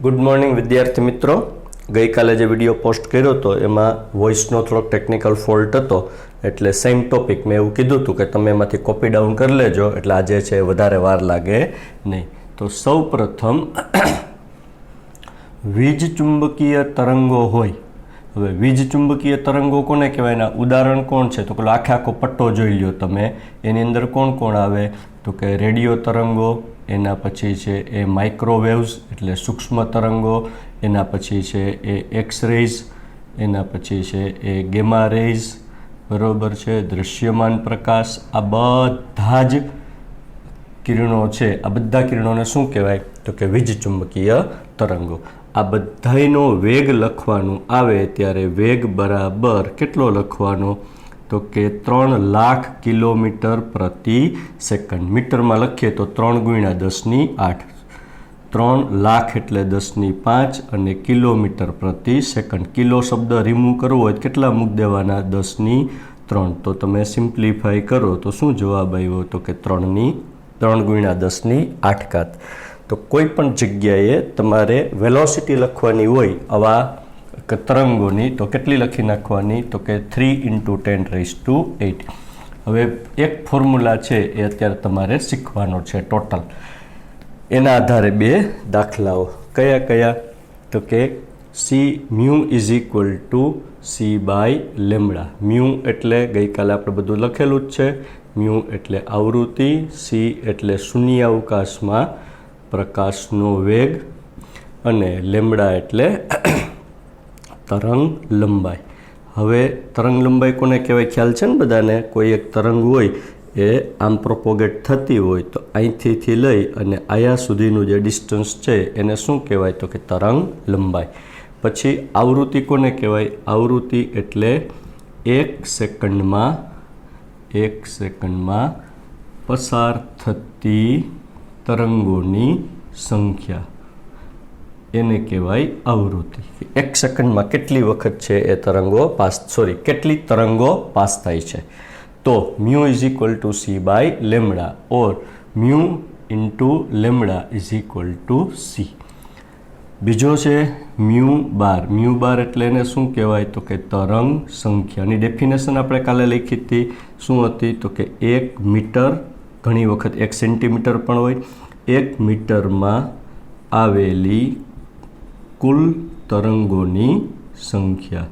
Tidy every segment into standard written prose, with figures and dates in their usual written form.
Good morning વિદ્યાર્થી મિત્રો. ગઈકાલે જે વિડીયો પોસ્ટ કર્યો હતો એમાં વોઇસનો થોડોક ટેકનિકલ ફોલ્ટ હતો, એટલે સેમ ટોપિક મેં એવું કીધું હતું કે તમે એમાંથી કોપી ડાઉન કરી લેજો, એટલે આજે છે વધારે વાર લાગે નહીં. તો સૌ પ્રથમ વીજ ચુંબકીય તરંગો હોય. હવે વીજ ચુંબકીય તરંગો કોને કહેવાય? એના ઉદાહરણ કોણ છે? તો પેલો આખો પટ્ટો જોઈ લ્યો તમે. એની અંદર કોણ કોણ આવે? તો કે રેડિયો તરંગો, એના પછી છે એ માઇક્રોવેવ્સ એટલે સૂક્ષ્મ તરંગો, એના પછી છે એ એક્સ રેઝ, એના પછી છે એ ગેમા રેઝ, બરાબર છે, દૃશ્યમાન પ્રકાશ. આ બધા જ કિરણો છે. આ બધા કિરણોને શું કહેવાય? તો કે વીજ ચુંબકીય તરંગો. આ બધાયનો વેગ લખવાનું આવે ત્યારે વેગ બરાબર કેટલો લખવાનો? તો કે 3 લાખ કિલોમીટર પ્રતિ સેકન્ડ. મીટરમાં લખીએ તો 3 × 10⁸. 3 લાખ એટલે 10⁵ અને કિલોમીટર પ્રતિ સેકન્ડ. કિલો શબ્દ રિમૂવ કરવો હોય કેટલા મૂક દેવાના? 10⁵. તો તમે સિમ્પ્લિફાઈ કરો તો શું જવાબ આવ્યો? તો કે 3 × 10⁸. તો કોઈ પણ જગ્યાએ તમારે વેલોસિટી લખવાની હોય આવા તરંગોની તો કેટલી લખી નાખવાની? તો કે 3 × 10⁸. હવે એક ફોર્મ્યુલા છે એ અત્યારે તમારે શીખવાનો છે ટોટલ. એના આધારે બે દાખલાઓ. કયા કયા? તો કે μ = c/λ. મ્યુ એટલે ગઈકાલે આપણે બધું લખેલું જ છે. મ્યુ એટલે આવૃત્તિ, c એટલે શૂન્ય અવકાશમાં પ્રકાશનો વેગ, અને લેમ્બડા એટલે તરંગ લંબાઈ. હવે તરંગ લંબાઈ કોને કહેવાય? ખ્યાલ છે ને બધાને? કોઈ એક તરંગ હોય એ આમ પ્રોપોગેટ થતી હોય તો અહીંથી લઈ અને આયા સુધીનું જે ડિસ્ટન્સ છે એને શું કહેવાય? તો કે તરંગ લંબાઈ. પછી આવૃત્તિ કોને કહેવાય? આવૃત્તિ એટલે 1 સેકન્ડમાં પસાર થતી તરંગોની સંખ્યા, એને કહેવાય આવૃત્તિ. 1 સેકન્ડમાં કેટલી વખત છે એ તરંગો કેટલી તરંગો પાસ થાય છે. તો μ = c/λ ઓર μ × λ = c. બીજો છે μ⁻. μ⁻ એટલે એને શું કહેવાય? તો કે તરંગ સંખ્યાની ડેફિનેશન આપણે કાલે લખી હતી. શું હતી? તો કે 1 મીટર, ઘણી વખત 1 સેન્ટીમીટર પણ હોય, 1 મીટરમાં આવેલી કુલ તરંગોની સંખ્યા.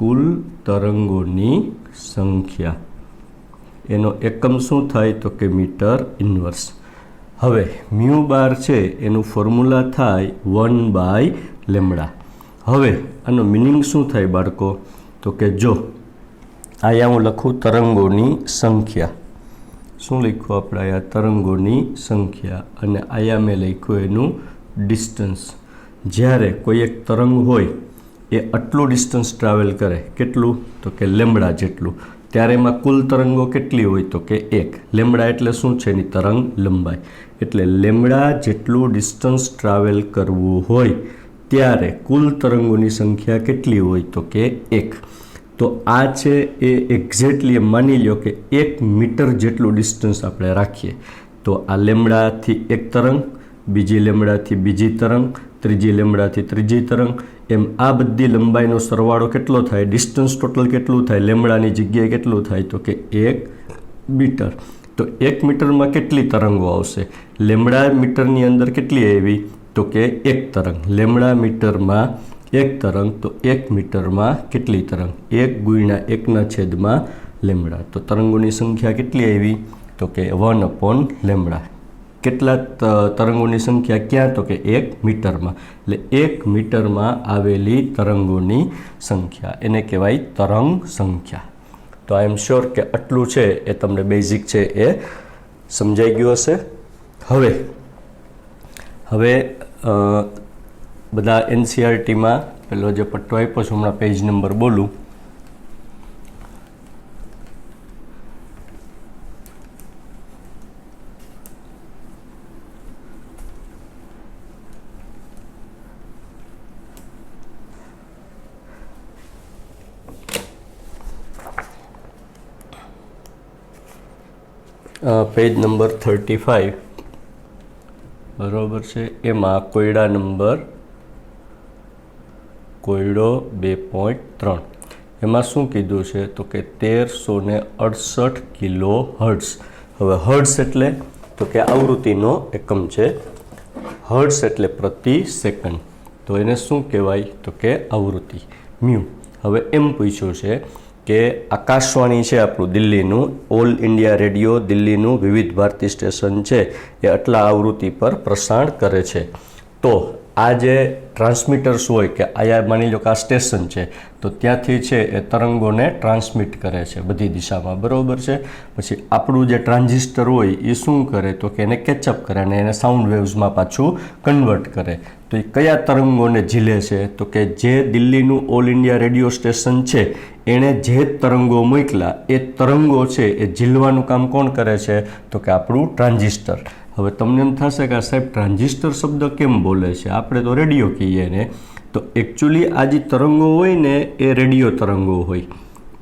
કુલ તરંગોની સંખ્યા એનો એકમ શું થાય? તો કે મીટર ઇન્વર્સ. હવે μ⁻ છે એનું ફોર્મ્યુલા થાય 1/λ. હવે આનો મિનિંગ શું થાય બાળકો? તો કે જો અહીંયા હું લખું તરંગોની સંખ્યા. શું લખ્યું આપણે? અહીંયા તરંગોની સંખ્યા, અને અહીંયા મેં લખ્યું એનું ડિસ્ટન્સ. જ્યારે કોઈ એક તરંગ હોય એ આટલું ડિસ્ટન્સ ટ્રાવેલ કરે, કેટલું? તો કે લેમ્બડા જેટલું, ત્યારે એમાં કુલ તરંગો કેટલી હોય? તો કે 1. લેમ્બડા એટલે શું છે? એની તરંગ લંબાઈ. એટલે લેમ્બડા જેટલું ડિસ્ટન્સ ટ્રાવેલ કરવું હોય ત્યારે કુલ તરંગોની સંખ્યા કેટલી હોય? તો કે 1. તો આ છે એ એક્ઝેક્ટલી માની લો કે 1 મીટર જેટલું ડિસ્ટન્સ આપણે રાખીએ તો આ લેમ્બડાથી એક તરંગ, બીજી લેમ્બડાથી બીજી તરંગ, ત્રીજી લેમ્બડાથી ત્રીજી તરંગ, એમ આ બધી લંબાઈનો સરવાળો કેટલો થાય? ડિસ્ટન્સ ટોટલ કેટલું થાય? લેમ્બડાની જગ્યાએ કેટલું થાય? તો કે 1 મીટર. તો 1 મીટરમાં કેટલી તરંગો આવશે? લેમ્બડા મીટરની અંદર કેટલી આવી? તો કે 1 તરંગ. લેમ્બડા મીટરમાં 1 તરંગ, તો 1 મીટરમાં કેટલી તરંગ? 1 × 1/λ. તો તરંગોની સંખ્યા કેટલી આવી? તો કે 1/λ. કેટલા તરંગોની સંખ્યા ક્યાં? તો કે 1 મીટરમાં. એટલે 1 મીટરમાં આવેલી તરંગોની સંખ્યા એને કહેવાય તરંગ સંખ્યા. તો આઈ એમ શ્યોર કે આટલું છે એ તમને બેઝિક છે એ સમજાઈ ગયું હશે. હવે બધા NCERTમાં પેલો જે પટ્ટો આપ્યો છે, હમણાં પેજ નંબર બોલું. Page number 35. બરાબર છે. એમાં કોયડા નંબર કોયડો 2.3 એમાં શું કીધું છે તો કે 1368 કિલો હર્ટ્ઝ. હવે હર્ટ્ઝ એટલે તો કે આવૃત્તિનો એકમ છે, હર્ટ્ઝ એટલે પ્રતિ સેકન્ડ, તો એને શું કહેવાય તો કે આવૃત્તિ મ્યુ. હવે એમ પૂછ્યું છે કે આકાશવાણી છે આપણું દિલ્હીનું, ઓલ ઇન્ડિયા રેડિયો દિલ્હીનું વિવિધ ભારતી સ્ટેશન છે એ આટલા આવૃત્તિ પર પ્રસારણ કરે છે. તો આ જે ટ્રાન્સમીટર્સ હોય કે આયા માની લો કે આ સ્ટેશન છે તો ત્યાંથી છે એ તરંગોને ટ્રાન્સમિટ કરે છે બધી દિશામાં, બરાબર છે. પછી આપણું જે ટ્રાન્ઝિસ્ટર હોય એ શું કરે તો કે એને કેચઅપ કરે અને એને સાઉન્ડ વેવ્સમાં પાછું કન્વર્ટ કરે. તો એ કયા તરંગોને ઝીલે છે તો કે જે દિલ્હીનું ઓલ ઇન્ડિયા રેડિયો સ્ટેશન છે એણે જે તરંગો મોકલા એ તરંગો છે એ ઝીલવાનું કામ કોણ કરે છે તો કે આપણું ટ્રાન્ઝિસ્ટર. હવે તમને એમ થશે કે આ સાહેબ ટ્રાન્ઝિસ્ટર શબ્દ કેમ બોલે છે, આપણે તો રેડિયો કહીએ ને. તો એકચ્યુઅલી આ જે તરંગો હોય ને એ રેડિયો તરંગો હોય,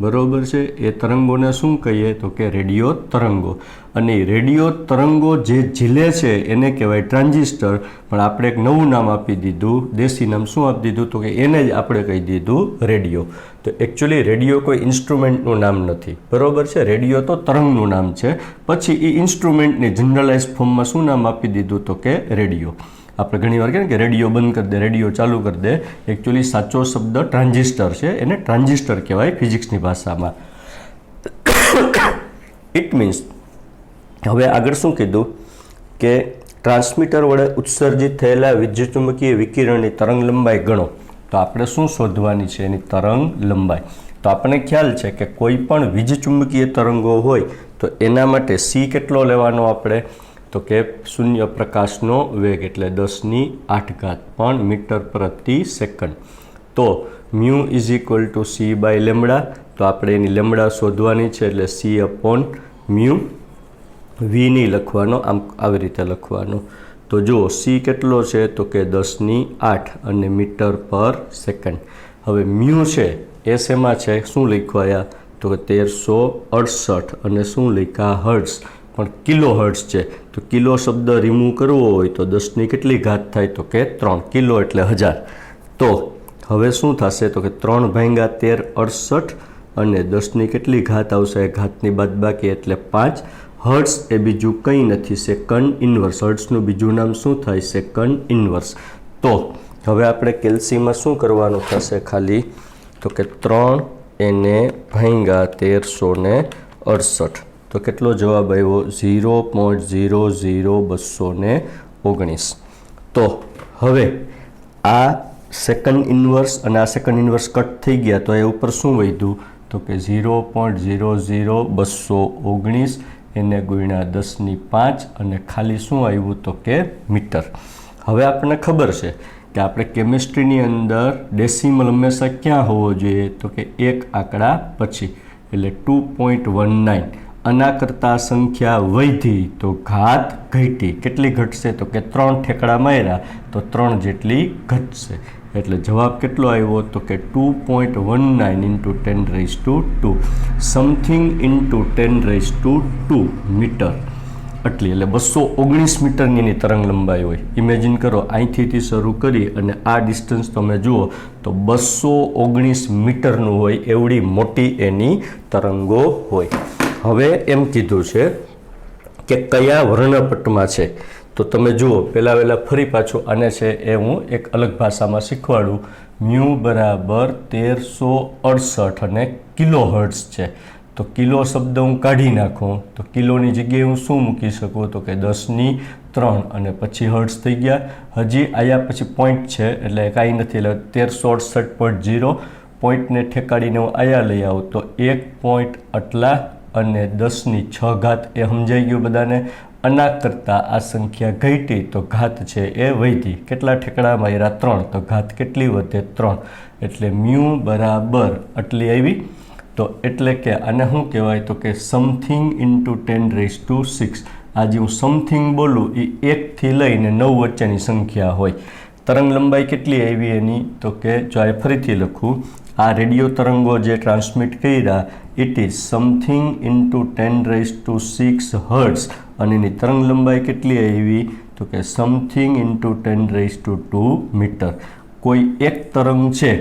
બરાબર છે. એ તરંગોને શું કહીએ તો કે રેડિયો તરંગો. અને રેડિયો તરંગો જે ઝીલે છે એને કહેવાય ટ્રાન્ઝિસ્ટર. પણ આપણે એક નવું નામ આપી દીધું, દેશી નામ શું આપી દીધું તો કે એને જ આપણે કહી દીધું રેડિયો. તો એકચ્યુઅલી રેડિયો કોઈ ઇન્સ્ટ્રુમેન્ટનું નામ નથી, બરાબર છે. રેડિયો તો તરંગનું નામ છે. પછી એ ઇન્સ્ટ્રુમેન્ટની જનરલાઇઝ ફોર્મમાં શું નામ આપી દીધું તો કે રેડિયો. આપણે ઘણી વાર કહીએ કે રેડિયો બંધ કરી દે, રેડિયો ચાલુ કરી દે. એકચ્યુઅલી સાચો શબ્દ ટ્રાન્ઝિસ્ટર છે, એને ટ્રાન્ઝિસ્ટર કહેવાય ફિઝિક્સની ભાષામાં. ઇટ મીન્સ હવે આગળ શું કીધું કે ટ્રાન્સમીટર વડે ઉત્સર્જિત થયેલા વિદ્યુતચુંબકીય વિકિરણની તરંગ લંબાઈ ગણો. તો આપણે શું શોધવાની છે એની તરંગ લંબાઈ. તો આપણને ખ્યાલ છે કે કોઈ પણ વીજચુંબકીય તરંગો હોય તો એના માટે સી કેટલો લેવાનો આપણે તો કે શૂન્ય પ્રકાશનો વેગ એટલે 10⁸ પણ મીટર પ્રતિ સેકન્ડ. તો mu is equal to c by lambda. તો આપણે એની લેમડા શોધવાની છે એટલે સી અપોન મ્યુ. વી નહીં લખવાનો, આમ આવી રીતે લખવાનો. તો જુઓ સી કેટલો છે તો કે 10⁸ અને મીટર પર સેકન્ડ. હવે મ્યુ છે એ શેમાં છે, શું લખવાયા તો કે 1368 અને શું લખ્યા હર્ટ્ઝ, પણ કિલો હર્ટ્ઝ છે. તો કિલો શબ્દ રિમૂવ કરવો હોય તો 10ની કેટલી ઘાત થાય તો કે 3, કિલો એટલે 1000. તો હવે શું થશે તો કે 3/1368 અને 10ની કેટલી ઘાત આવશે, ઘાતની બાદબાકી એટલે 5. હર્ટ્ઝ એ બીજું કંઈ નથી, સેકન્ડ ઇન્વર્સ. હર્ટ્ઝનું બીજું નામ શું થાય સેકન્ડ ઇન્વર્સ. તો હવે આપણે કેલ્સીમાં શું કરવાનું થશે ખાલી તો કે 3 એને ભાંગ્યા 1368. તો કેટલો જવાબ આવ્યો 0.00219. તો હવે આ સેકન્ડ ઇન્વર્સ અને આ સેકન્ડ ઇન્વર્સ કટ થઈ ગયા તો એ ઉપર શું વધ્યું તો કે 0.00219 એને ગુણ્યા 10⁵ અને ખાલી શું આવ્યું તો કે મીટર. હવે આપણને ખબર છે કે આપણે કેમિસ્ટ્રીની અંદર ડેસિમલ હંમેશા ક્યાં હોવો જોઈએ તો કે એક આંકડા પછી, એટલે 2.19. આના કરતાં સંખ્યા વધી તો ઘાત ઘટી. કેટલી ઘટશે તો કે 3 ઠેકડા માર્યા તો 3 જેટલી ઘટશે. એટલે જવાબ કેટલો આવ્યો તો કે 2.19 × 10⁻², સમથિંગ ઇન્ટુ 10⁻², મીટર. આટલી એટલે 219 મીટરની એની તરંગ લંબાઈ હોય. ઇમેજિન કરો અહીંથી શરૂ કરી અને આ ડિસ્ટન્સ તમે જુઓ તો 219 મીટરનું હોય, એવડી મોટી એની તરંગો હોય. હવે એમ કીધું છે કે કયા વર્ણપટમાં છે. તો તમે જુઓ પહેલાં ફરી પાછું આને છે એ હું એક અલગ ભાષામાં શીખવાડું. મ્યુ બરાબર 1368 અને કિલો હર્ટ્ઝ છે. તો કિલો શબ્દ હું કાઢી નાખું તો કિલોની જગ્યાએ હું શું મૂકી શકું તો કે 10⁵ અને પછી હર્ટ્ઝ થઈ ગયા. હજી આયા પછી પોઈન્ટ છે એટલે કાંઈ નથી, એટલે 1368.0 પોઈન્ટને ઠેકાડીને હું આયા લઈ આવું તો 1 પોઈન્ટ આટલા અને 10⁶ એ સમજાઈ ગયું બધાને. આના કરતાં આ સંખ્યા ઘટી તો ઘાત છે એ વધી. કેટલા ઠેકડા માર્યા 3 તો ઘાત કેટલી વધે 3. એટલે મ્યુ બરાબર આટલી આવી. તો એટલે કે આને શું કહેવાય તો કે સમથિંગ ઇન્ટુ 10⁻⁶. આ જે હું સમથિંગ બોલું એ 1થી લઈને 9 વચ્ચેની સંખ્યા હોય. તરંગ લંબાઈ કેટલી આવી એની તો કે જો આ ફરીથી લખું, આ રેડિયો તરંગો જે ટ્રાન્સમિટ કર્યા it is something into 10⁻⁶ hertz અને એની તરંગ લંબાઈ કેટલી આવી તો કે સમથિંગ ઇન્ટુ 10⁻²મીટર કોઈ એક તરંગ છે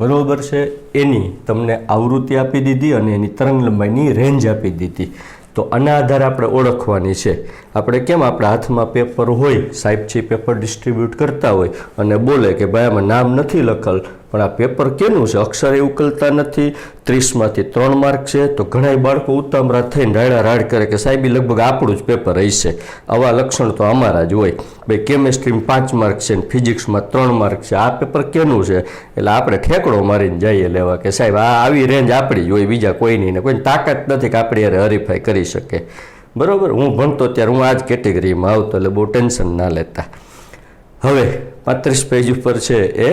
બરાબર છે એની તમને આવૃત્તિ આપી દીધી અને એની તરંગ લંબાઈની રેન્જ આપી દીધી તો આના આધારે આપણે ઓળખવાની છે આપણે કેમ આપણા હાથમાં પેપર હોય સાહેબજી પેપર ડિસ્ટ્રીબ્યુટ કરતા હોય અને બોલે કે ભાઈ આમાં નામ નથી લખેલ પણ આ પેપર કેનું છે અક્ષરે ઉકલતા નથી 30માંથી 3 માર્ક છે તો ઘણા બાળકો ઉતામળા થઈને રાડા રાડ કરે કે સાહેબ લગભગ આપણું જ પેપર હશે આવા લક્ષણ તો અમારા જ હોય ભાઈ કેમેસ્ટ્રીમાં 5 માર્ક છે ને ફિઝિક્સમાં 3 માર્ક છે આ પેપર કેનું છે એટલે આપણે ઠેકડો મારીને જઈએ લેવા કે સાહેબ આ આવી રેન્જ આપણી જ હોય બીજા કોઈની ને કોઈની તાકાત નથી કે આપણે યારે હરીફાઈ કરી શકે બરાબર હું ભણતો ત્યારે હું આ જ કેટેગરીમાં આવતો એટલે બહુ ટેન્શન ના લેતા હવે 35 પેજ ઉપર છે એ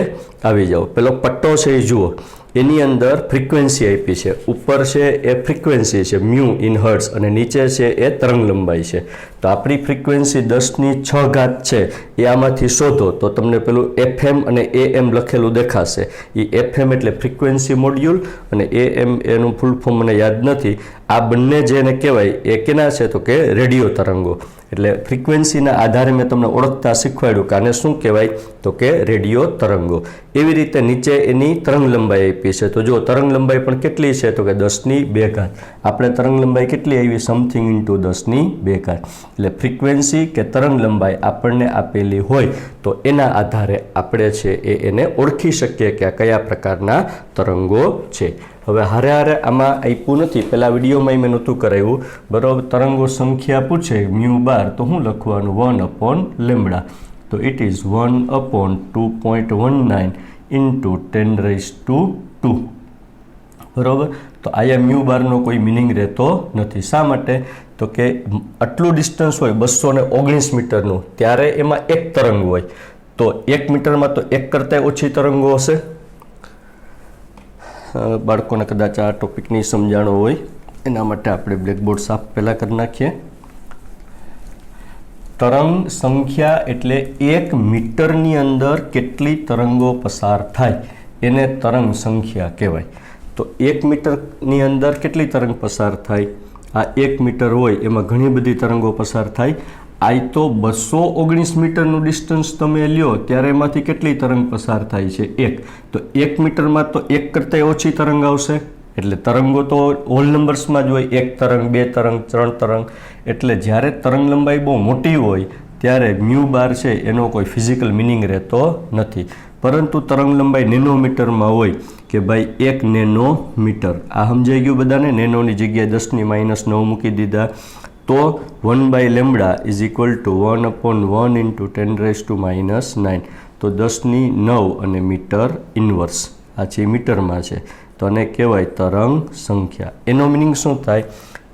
આવી જાઓ પેલો પટ્ટો છે એ જુઓ એની અંદર ફ્રીક્વન્સી આપી છે ઉપર છે એ ફ્રીક્વન્સી છે મ્યુ ઇન હર્ટ્ઝ અને નીચે છે એ તરંગ લંબાઈ છે તો આપણી ફ્રીક્વન્સી 10⁶ છે એ આમાંથી શોધો તો તમને પેલું FM અને AM લખેલું દેખાશે એ FM એટલે ફ્રીક્વન્સી મોડ્યુલ અને AM એનું ફૂલ ફોર્મ મને યાદ નથી આ બંને જેને કહેવાય એ કેના છે તો કે રેડિયો તરંગો એટલે ફ્રીક્વન્સીના આધારે મેં તમને ઓળખતા શીખવાડ્યું કે આને શું કહેવાય તો કે રેડિયો તરંગો એવી રીતે નીચે એની તરંગ લંબાઈ આપી છે તો જો તરંગ લંબાઈ પણ કેટલી છે તો કે 10⁵ આપણે તરંગ લંબાઈ કેટલી આવી સમથિંગ ઇન્ટુ 10⁵ એટલે ફ્રીક્વન્સી કે તરંગ લંબાઈ આપણને આપેલી હોય તો એના આધારે આપણે છે એને ઓળખી શકીએ કે આ કયા પ્રકારના તરંગો છે હવે હારે હારે આમાં આપ્યું નથી પહેલાં વિડીયોમાં મેં નહોતું કરાવ્યું બરાબર તરંગો સંખ્યા પૂછે μ12 તો શું લખવાનું 1/λ તો ઇટ ઇઝ 1/2.19 ઇન્ટુ 10⁻². બરાબર તો અહીંયા μ12નો કોઈ મિનિંગ રહેતો નથી શા માટે તો કે આટલું ડિસ્ટન્સ હોય 219 મીટરનું ત્યારે એમાં એક તરંગ હોય તો 1 મીટરમાં તો એક કરતાં ઓછી તરંગો હશે બાળકોને કદાચ આ ટોપિકની સમજાણો હોય એના માટે આપણે બ્લેકબોર્ડ સાફ પહેલાં કરી નાખીએ તરંગ સંખ્યા એટલે 1 મીટરની અંદર કેટલી તરંગો પસાર થાય એને તરંગ સંખ્યા કહેવાય તો 1 મીટરની અંદર કેટલી તરંગ પસાર થાય આ 1 મીટર હોય એમાં ઘણી બધી તરંગો પસાર થાય આ તો 219 મીટરનું ડિસ્ટન્સ તમે લ્યો ત્યારે એમાંથી કેટલી તરંગ પસાર થાય છે 1 તો 1 મીટરમાં તો 1 કરતાં ઓછી તરંગ આવશે એટલે તરંગો તો હોલ નંબર્સમાં જ હોય 1 તરંગ 2 તરંગ 3 તરંગ એટલે જ્યારે તરંગ લંબાઈ બહુ મોટી હોય ત્યારે μ12 છે એનો કોઈ ફિઝિકલ મિનિંગ રહેતો નથી પરંતુ તરંગ લંબાઈ નેનોમીટરમાં હોય કે ભાઈ 1 નેનોમીટર આ સમજાઈ ગયું બધાને નેનોની જગ્યાએ 10⁻⁹ મૂકી દીધા તો 1/λ ઇઝ ઇક્વલ ટુ 1/1 ઇન્ટુ 10⁻⁹ તો 10⁹ અને મીટર ઇન્વર્સ આ છે મીટરમાં છે તો આને કહેવાય તરંગ સંખ્યા એનો મિનિંગ શું થાય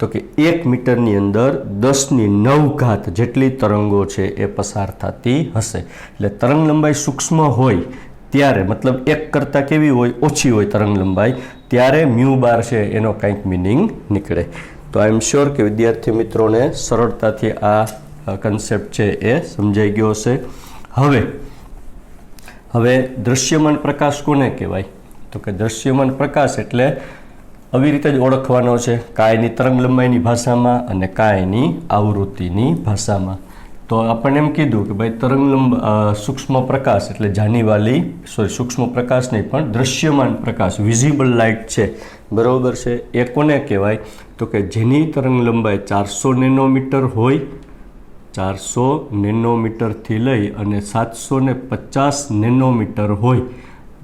તો કે 1 મીટરની અંદર 10⁹ જેટલી તરંગો છે એ પસાર થતી હશે એટલે તરંગ લંબાઈ સૂક્ષ્મ હોય ત્યારે મતલબ 1 કરતાં કેવી હોય ઓછી હોય તરંગ લંબાઈ ત્યારે μ12 છે એનો કંઈક મિનિંગ નીકળે તો આઈ એમ શ્યોર કે વિદ્યાર્થી મિત્રોને સરળતાથી આ કન્સેપ્ટ છે એ સમજાઈ ગયો હશે હવે દૃશ્યમાન પ્રકાશ કોને કહેવાય તો કે દૃશ્યમાન પ્રકાશ એટલે આવી રીતે જ ઓળખવાનો છે કાયની તરંગ લંબાઈની ભાષામાં અને કાયની આવૃત્તિની ભાષામાં તો આપણને એમ કીધું કે ભાઈ સૂક્ષ્મ પ્રકાશ એટલે સૂક્ષ્મ પ્રકાશ નહીં પણ દૃશ્યમાન પ્રકાશ વિઝિબલ લાઇટ છે બરાબર છે એ કોને કહેવાય તો કે જેની તરંગ લંબાઈ 400 નેનોમીટર હોય 400 નેનોમીટરથી લઈ અને 750 નેનોમીટર હોય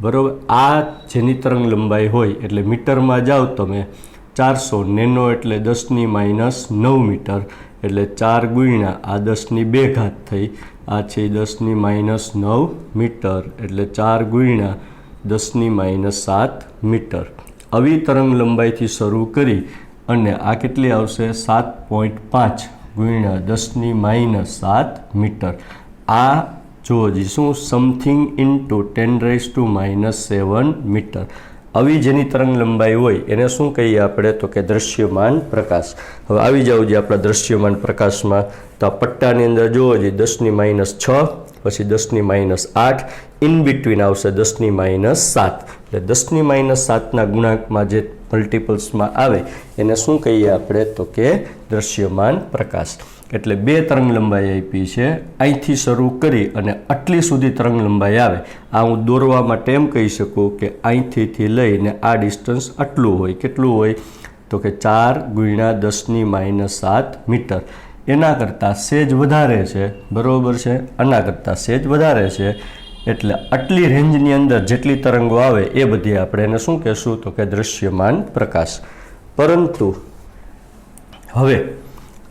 બરાબર આ જેની તરંગ લંબાઈ હોય એટલે મીટરમાં જાઓ તમે 400 નેનો એટલે 10⁻⁹ મીટર એટલે 4 ગુણ્યા આ 10⁵ થઈ આ છે 10⁻⁹ મીટર એટલે 4 ગુણ્યા 10⁻⁷ મીટર આવી તરંગ લંબાઈથી શરૂ કરી અને આ કેટલી આવશે 7.5 ગુણ્યા 10⁻⁷ મીટર આ જુઓ જી શું સમથિંગ ઇન્ટુ 10⁻⁷ મીટર આવી જેની તરંગ લંબાઈ હોય એને શું કહીએ આપણે તો કે દૃશ્યમાન પ્રકાશ હવે આવી જાવ જે આપણા દૃશ્યમાન પ્રકાશમાં તો આ પટ્ટાની અંદર જુઓ જી 10⁻⁶ પછી 10⁻⁸ ઇન બિટવીન આવશે 10⁻⁷ એટલે 10⁻⁷ના ગુણાંકમાં જે મલ્ટિપલ્સમાં આવે એને શું કહીએ આપણે તો કે દૃશ્યમાન પ્રકાશ એટલે 2 તરંગ લંબાઈ આપી છે, અહીંથી શરૂ કરી અને આટલી સુધી તરંગ લંબાઈ આવે. આ હું દોરવા માટે એમ કહી શકું કે અહીંથી લઈને આ ડિસ્ટન્સ આટલું હોય. કેટલું હોય? તો કે 4 × 10⁻7 મીટર. એના કરતાં સેજ વધારે છે, બરાબર છે, આના કરતાં સેજ વધારે છે. એટલે આટલી રેન્જની અંદર જેટલી તરંગો આવે એ બધી આપણે એને શું કહેશું? તો કે દૃશ્યમાન પ્રકાશ. પરંતુ હવે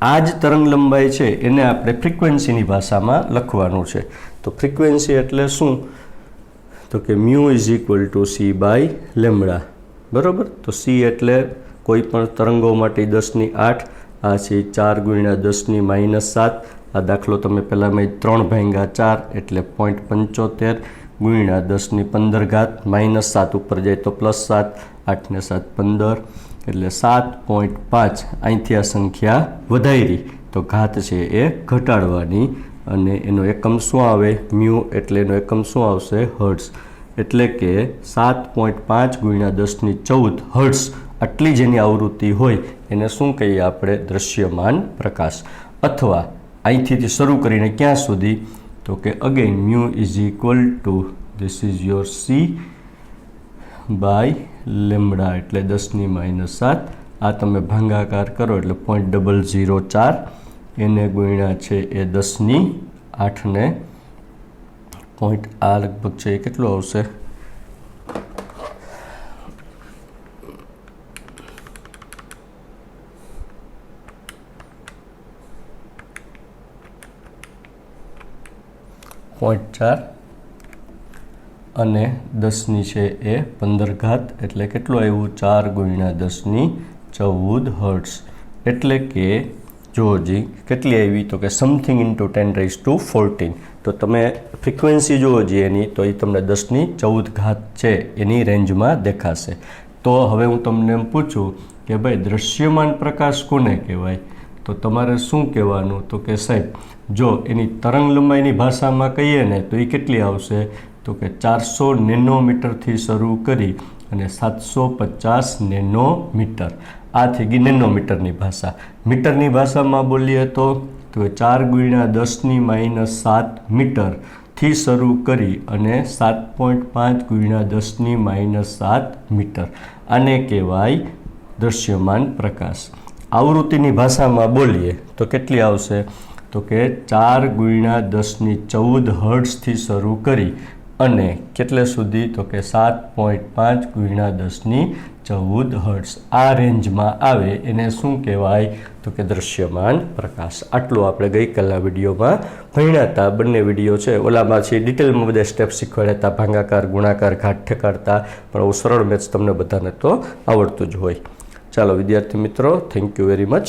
આ જ તરંગ લંબાઈ છે એને આપણે ફ્રીક્વન્સીની ભાષામાં લખવાનું છે. તો ફ્રીક્વન્સી એટલે શું? તો કે μ = c/λ. બરાબર. તો c એટલે કોઈ પણ તરંગો માટે 10⁸. આ છે 4 × 10⁻7. આ દાખલો તમે પહેલાં 3/4 એટલે 0.75 × 10⁻15 -7 ઉપર જાય તો +7, 8 ને 7 15 એટલે 7.5. અહીંથી આ સંખ્યા વધારી તો ઘાત છે એ ઘટાડવાની અને એનો એકમ શું આવે? મ્યુ. એટલે એનો એકમ શું આવશે? હર્ટ્ઝ. એટલે કે 7.5 × 10⁻14 હર્ટ્ઝ. આટલી જેની આવૃત્તિ હોય એને શું કહીએ આપણે? દૃશ્યમાન પ્રકાશ. અથવા અહીંથી શરૂ કરીને ક્યાં સુધી? તો કે again μ = this is your c/λ એટલે 10⁻7. આ તમે ભાગાકાર કરો એટલે 0.004 એને ગુણ્યા છે એ 10⁸ ને પોઈન્ટ આ લગભગ છે એ કેટલું આવશે? 0.4 અને 10ની છે એ 15 ઘાત એટલે કેટલું આવ્યું? 4 × 10⁻14 હર્ટ્ઝ. એટલે કે જોજી કેટલી આવી? તો કે સમથિંગ × 10⁻14. તો તમે ફ્રીક્વન્સી જુઓ જે એની તો એ તમને 10⁻14 ઘાત છે એની રેન્જમાં દેખાશે. તો હવે હું તમને એમ પૂછું કે ભાઈ દૃશ્યમાન પ્રકાશ કોને કહેવાય? તો તમારે શું કહેવાનું? તો કે સાહેબ જો એની તરંગ લંબાઈની ભાષામાં કહીએ ને તો એ કેટલી આવશે? તો કે 400 નેનોમીટરથી શરૂ કરી અને 750 નેનોમીટર. આ થઈ ગઈ નેનોમીટરની ભાષા. મીટરની ભાષામાં બોલીએ તો 4 × 10⁻7 મીટરથી શરૂ કરી અને 7.5 × 10⁻7 મીટર. આને કહેવાય દૃશ્યમાન પ્રકાશ. આવૃત્તિની ભાષામાં બોલીએ તો કેટલી આવશે? તો કે 4 × 10⁻14 હર્ટ્ઝથી શરૂ કરી અને કેટલે સુધી? તો કે 7.5 × 10⁻14 હર્ટ્ઝ. આ રેન્જમાં આવે એને શું કહેવાય? તો કે દૃશ્યમાન પ્રકાશ. આટલું આપણે ગઈકાલના વિડીયોમાં ભણ્યા હતા. બંને વિડીયો છે ઓલામાં છે ડિટેલમાં બધા સ્ટેપ શીખવાડ્યા હતા, ભાગાકાર, ગુણાકાર, ઘાત ઠેકાડતા. પણ આવું સરળ મેથ્સ તમને બધાને તો આવડતું જ હોય. ચાલો વિદ્યાર્થી મિત્રો, થેન્ક યુ વેરી મચ.